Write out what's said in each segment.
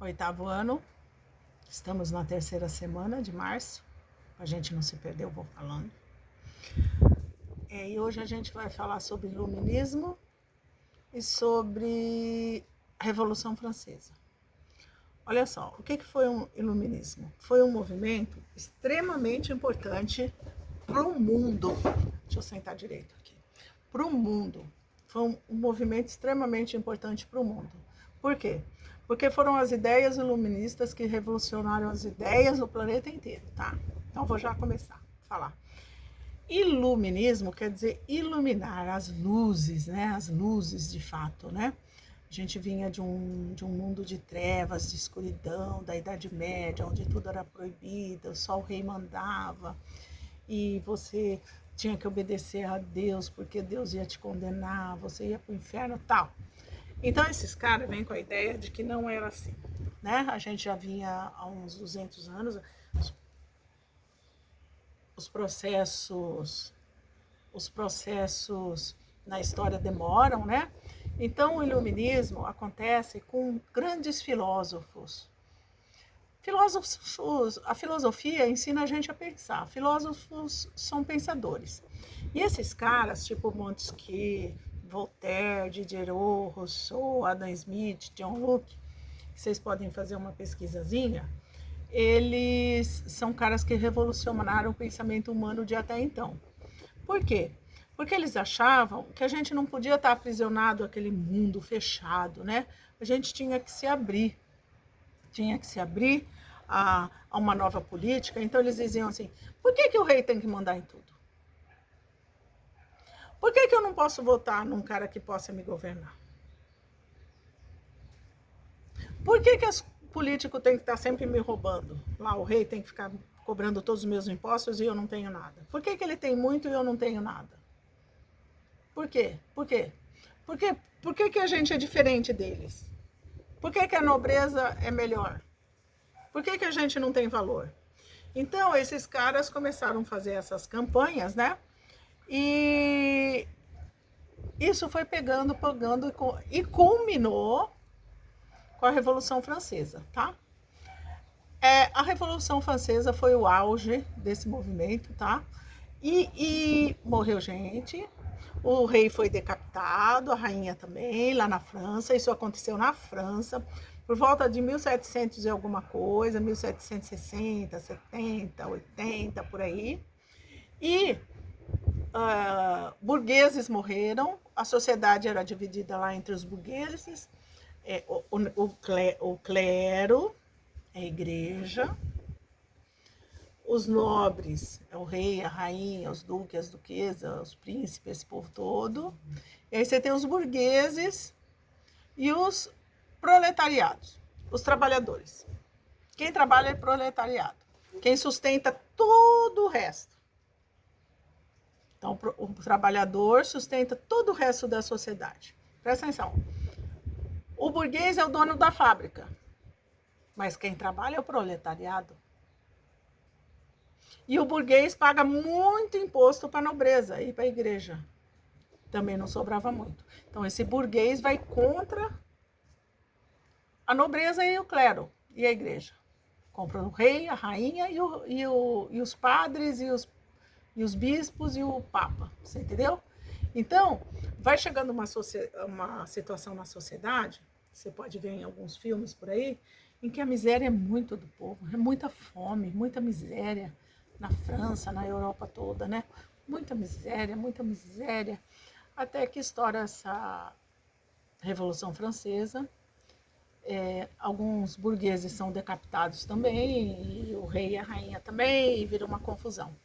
8º ano, estamos na 3ª semana de março, a gente não se perder, eu vou falando. E hoje a gente vai falar sobre iluminismo e sobre a Revolução Francesa. Olha só, o que foi um iluminismo? Foi um movimento extremamente importante para o mundo. Deixa eu sentar direito aqui. Para o mundo. Foi um movimento extremamente importante para o mundo. Por quê? Porque foram as ideias iluministas que revolucionaram as ideias do planeta inteiro, tá? Então vou já começar a falar. Iluminismo quer dizer iluminar as luzes, né? As luzes de fato, né? A gente vinha de um mundo de trevas, de escuridão, da Idade Média, onde tudo era proibido, só o rei mandava e você tinha que obedecer a Deus, porque Deus ia te condenar, você ia para o inferno e tal. Então esses caras vêm com a ideia de que não era assim, né? A gente já vinha há uns 200 anos, os processos na história demoram, né? Então o iluminismo acontece com grandes filósofos. A filosofia ensina a gente a pensar. Filósofos são pensadores. E esses caras, tipo Montesquieu, Voltaire, Diderot, Rousseau, Adam Smith, John Locke, vocês podem fazer uma pesquisazinha, eles são caras que revolucionaram o pensamento humano de até então. Por quê? Porque eles achavam que a gente não podia estar aprisionado àquele mundo fechado, né? A gente tinha que se abrir a uma nova política. Então eles diziam assim, por que o rei tem que mandar em tudo? Por que eu não posso votar num cara que possa me governar? Por que os políticos têm que estar sempre me roubando? Lá o rei tem que ficar cobrando todos os meus impostos e eu não tenho nada. Por que ele tem muito e eu não tenho nada? Por quê? Por que a gente é diferente deles? Por que a nobreza é melhor? Por que a gente não tem valor? Então, esses caras começaram a fazer essas campanhas, né? E isso foi pegando e culminou com a Revolução Francesa, tá? A Revolução Francesa foi o auge desse movimento, tá? E morreu gente, o rei foi decapitado, a rainha também, lá na França. Isso aconteceu na França por volta de 1700 e alguma coisa, 1760, 70, 80, por aí. E burgueses morreram, a sociedade era dividida lá entre os burgueses, o clero, a igreja, os nobres, o rei, a rainha, os duques, as duquesas, os príncipes, esse povo todo. E aí você tem os burgueses e os proletariados, os trabalhadores. Quem trabalha é proletariado. Quem sustenta todo o resto. Então, o trabalhador sustenta todo o resto da sociedade. Presta atenção. O burguês é o dono da fábrica, mas quem trabalha é o proletariado. E o burguês paga muito imposto para a nobreza e para a igreja. Também não sobrava muito. Então, esse burguês vai contra a nobreza e o clero e a igreja. Compra o rei, a rainha e os padres e os bispos e o papa. Você entendeu? Então, vai chegando uma situação na sociedade, você pode ver em alguns filmes por aí, em que a miséria é muito do povo, é muita fome, muita miséria. Na França, na Europa toda, né? Muita miséria, até que estoura essa Revolução Francesa. Alguns burgueses são decapitados também, e o rei e a rainha também, e vira uma confusão.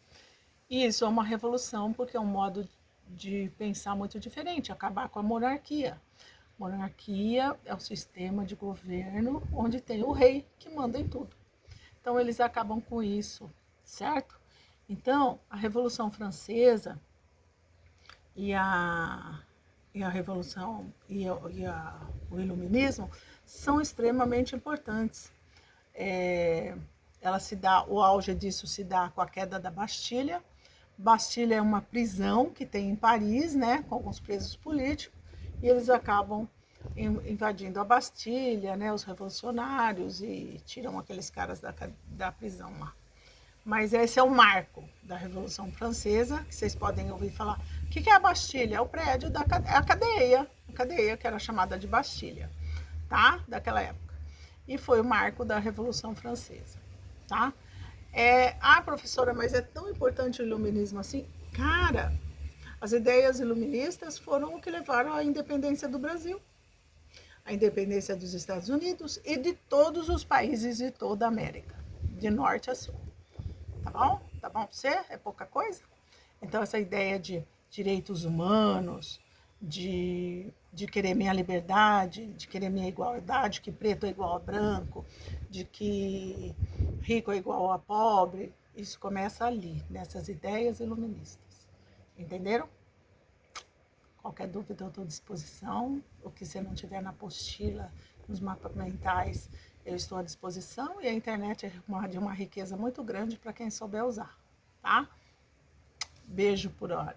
E isso é uma revolução, porque é um modo de pensar muito diferente, acabar com a monarquia. Monarquia é o sistema de governo onde tem o rei que manda em tudo. Então eles acabam com isso, certo? Então, a Revolução Francesa e a Revolução o Iluminismo são extremamente importantes. O auge disso se dá com a queda da Bastilha. Bastilha é uma prisão que tem em Paris, né, com alguns presos políticos, e eles acabam invadindo a Bastilha, né, os revolucionários, e tiram aqueles caras da prisão lá. Mas esse é o marco da Revolução Francesa, que vocês podem ouvir falar. O que é a Bastilha? É o prédio da a cadeia que era chamada de Bastilha, tá? Daquela época. E foi o marco da Revolução Francesa, tá? Professora, mas é tão importante o iluminismo assim? Cara, as ideias iluministas foram o que levaram à independência do Brasil, a independência dos Estados Unidos e de todos os países de toda a América, de norte a sul. Tá bom? Tá bom pra você? É pouca coisa? Então, essa ideia de direitos humanos, de querer minha liberdade, de querer minha igualdade, que preto é igual a branco, de que rico é igual a pobre, isso começa ali, nessas ideias iluministas. Entenderam? Qualquer dúvida eu estou à disposição. O que você não tiver na apostila, nos mapas mentais, eu estou à disposição. E a internet é de uma riqueza muito grande para quem souber usar, tá? Beijo por hora.